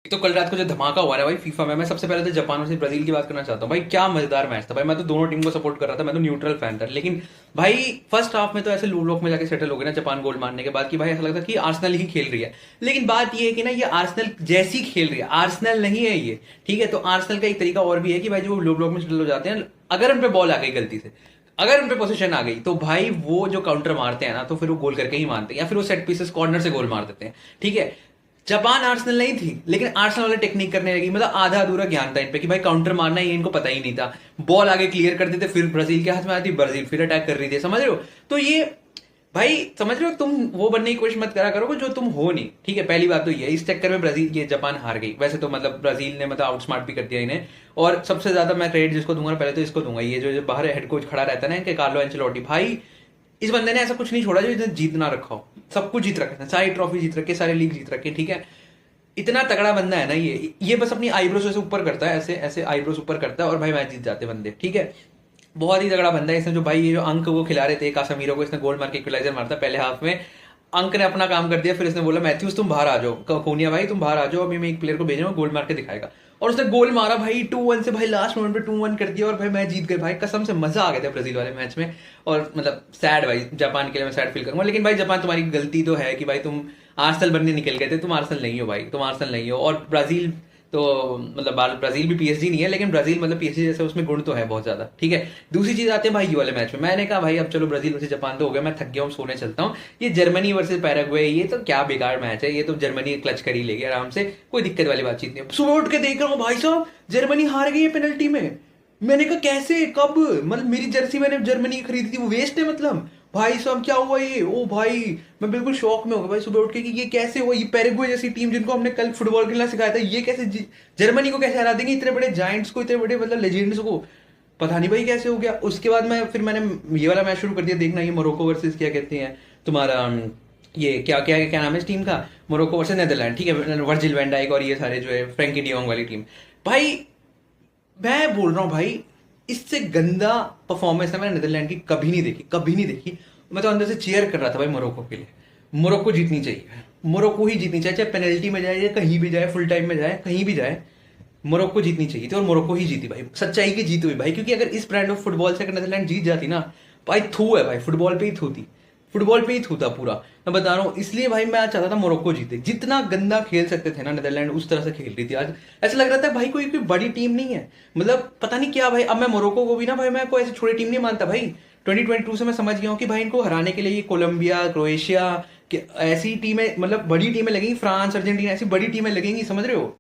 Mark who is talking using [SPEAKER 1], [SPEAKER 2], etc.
[SPEAKER 1] तो कल रात को जो धमाका हुआ है भाई फीफा में, मैं सबसे पहले तो जापान और ब्राजील की बात करना चाहता हूँ भाई। क्या मजेदार मैच था भाई। मैं तो दोनों टीम को सपोर्ट कर रहा था, मैं तो न्यूट्रल फैन था। लेकिन भाई फर्स्ट हाफ में तो ऐसे लो लोक में जाके सेटल हो गए ना जापान गोल मारने के बाद, कि भाई ऐसा लगता कि आर्सेनल ही खेल रही है। लेकिन बात ये है कि ना ये आर्सेनल जैसी खेल रही है, आर्सेनल नहीं है ये। ठीक है, तो आर्सेनल का एक तरीका और भी है कि भाई जो लो ब्लॉक में सेटल हो जाते हैं, अगर उन पे बॉल आ गई गलती से, अगर उन पे पोजीशन आ गई, तो भाई वो जो काउंटर मारते हैं ना, तो फिर वो गोल करके ही मारते हैं, या फिर वो सेट पीसेस कॉर्नर से गोल मार देते हैं। ठीक है, जापान आर्सेनल नहीं थी, लेकिन आर्सेनल वाले टेक्निक करने लगी। मतलब आधा अधूरा ज्ञान था इन पे कि भाई काउंटर मारना है, ये इनको पता ही नहीं था। बॉल आगे क्लियर कर देते, फिर ब्राजील के हाथ में आती, ब्राजील फिर अटैक कर रही थी, समझ रहे हो। तो ये भाई समझ रहे हो, तुम वो बनने की कोशिश मत करा करो जो तुम हो नहीं। ठीक है, पहली बात तो ये, इस चक्कर में ब्राजील, ये जापान हार गई। वैसे तो मतलब ब्राजील ने मतलब आउटस्मार्ट भी कर दिया इन्हें। और सबसे ज्यादा मैं क्रेडिट जिसको दूंगा, पहले तो इसको दूंगा, ये जो बाहर हेड कोच खड़ा रहता है ना, इनके कार्लो एंचेलोटी भाई। इस बंदे ने ऐसा कुछ नहीं छोड़ा जो इन्हें जीत ना रखा हो। सब कुछ जीत रखा है, सारी ट्रॉफी जीत रखी, सारे लीग जीत रखे। ठीक है, इतना तगड़ा बंदा है ना ये बस अपनी आईब्रोस ऐसे ऊपर करता है, ऐसे ऐसे आईब्रोस ऊपर करता है और भाई मैच जीत जाते बंदे। ठीक है, बहुत ही तगड़ा बंदा है। इसने जो भाई ये जो अंक वो खिला रहे थे कासामीरो को, इसने गोल मार के इक्वलाइजर मारता पहले हाफ में। अंक ने अपना काम कर दिया, फिर इसने बोला मैथ्यूज तुम बाहर आ जाओ, कोनिया भाई तुम बाहर आ जाओ, अभी मैं एक प्लेयर को भेज रहा हूँ, गोल मार के दिखाएगा। और उसने गोल मारा भाई 2-1 से, भाई लास्ट मोमेंट पे 2-1 कर दिया और भाई मैच जीत गए। भाई कसम से मजा आ गया था ब्राजील वाले मैच में। और मतलब सैड भाई, जापान के लिए मैं सैड फील करूंगा। लेकिन भाई जापान तुम्हारी गलती तो है कि भाई तुम आर्सेनल बनने निकल गए थे। तुम आर्सेनल नहीं हो भाई, तुम आर्सेनल नहीं हो। और ब्राजील तो मतलब ब्राजील भी पीएसजी नहीं है, लेकिन ब्राजील मतलब पीएसजी जैसे उसमें गुण तो है बहुत ज्यादा। ठीक है, दूसरी चीज आते हैं भाई ये वाले मैच में। मैंने कहा भाई अब चलो ब्राजील वर्सेस जापान तो हो गया, मैं थक गया हूँ, सोने चलता हूँ। ये जर्मनी वर्सेस पैराग्वे, ये तो क्या बेकार मैच है। ये तो जर्मनी क्लच कर ही लेगी आराम से, कोई दिक्कत वाली बातचीत नहीं है। सुबह उठ के देख रहा हूँ भाई साहब, जर्मनी हार गई है पेनल्टी में। मैंने कहा कैसे, कब, मतलब मेरी जर्सी मैंने जर्मनी की खरीदी थी, वो वेस्ट है मतलब। भाई साहब क्या हुआ ये, ओ भाई मैं बिल्कुल शॉक में हो गया भाई सुबह उठ के कि ये कैसे हुआ। ये पैराग्वे जैसी टीम जिनको हमने कल फुटबॉल खेलना सिखाया था, ये कैसे जर्मनी को कैसे हरा देंगे, इतने बड़े जायंट्स को, इतने बड़े मतलब लेजेंड्स को। पता नहीं भाई कैसे हो गया। उसके बाद मैंने ये वाला मैच शुरू कर दिया देखना, ये मोरक्को वर्सेस क्या कहते हैं तुम्हारा, ये क्या क्या क्या नाम है इस टीम का, मोरक्को वर्सेस नेदरलैंड। ठीक है, वर्जिल वैन डाइक और ये सारे जो है फ्रैंकी डियोंग वाली टीम। भाई मैं बोल रहा हूँ भाई, इससे गंदा परफॉर्मेंस है मैंने नीदरलैंड की कभी नहीं देखी, कभी नहीं देखी। मैं तो अंदर से चीयर कर रहा था भाई मोरक्को के लिए। मोरक्को जीतनी चाहिए, मोरक्को ही जीतनी चाहिए, चाहे पेनल्टी में जाए या कहीं भी जाए, फुल टाइम में जाए, कहीं भी जाए, मोरक्को जीतनी चाहिए थी। और मोरक्को ही जीती भाई, सच्चाई की जीत हुई भाई। क्योंकि अगर इस ब्रांड ऑफ फुटबॉल से अगर नीदरलैंड जीत जाती ना, भाई थू है भाई, फुटबॉल पे ही थू थी, फुटबॉल पे ही थू था पूरा। मैं बता रहा हूँ, इसलिए भाई मैं आज चाहता था मोरक्को जीते। जितना गंदा खेल सकते थे ना नीदरलैंड, उस तरह से खेल रही थी आज। ऐसा लग रहा था भाई कोई कोई बड़ी टीम नहीं है, मतलब पता नहीं क्या भाई। अब मैं मोरक्को को भी ना भाई, मैं कोई ऐसी छोटी टीम नहीं मानता भाई। 2022 से मैं समझ गया हूँ कि भाई इनको हराने के लिए ये कोलंबिया, क्रोएशिया, ऐसी टीमें, मतलब बड़ी टीमें लगेंगी, फ्रांस, अर्जेंटीना, ऐसी बड़ी टीमें लगेंगी, समझ रहे हो।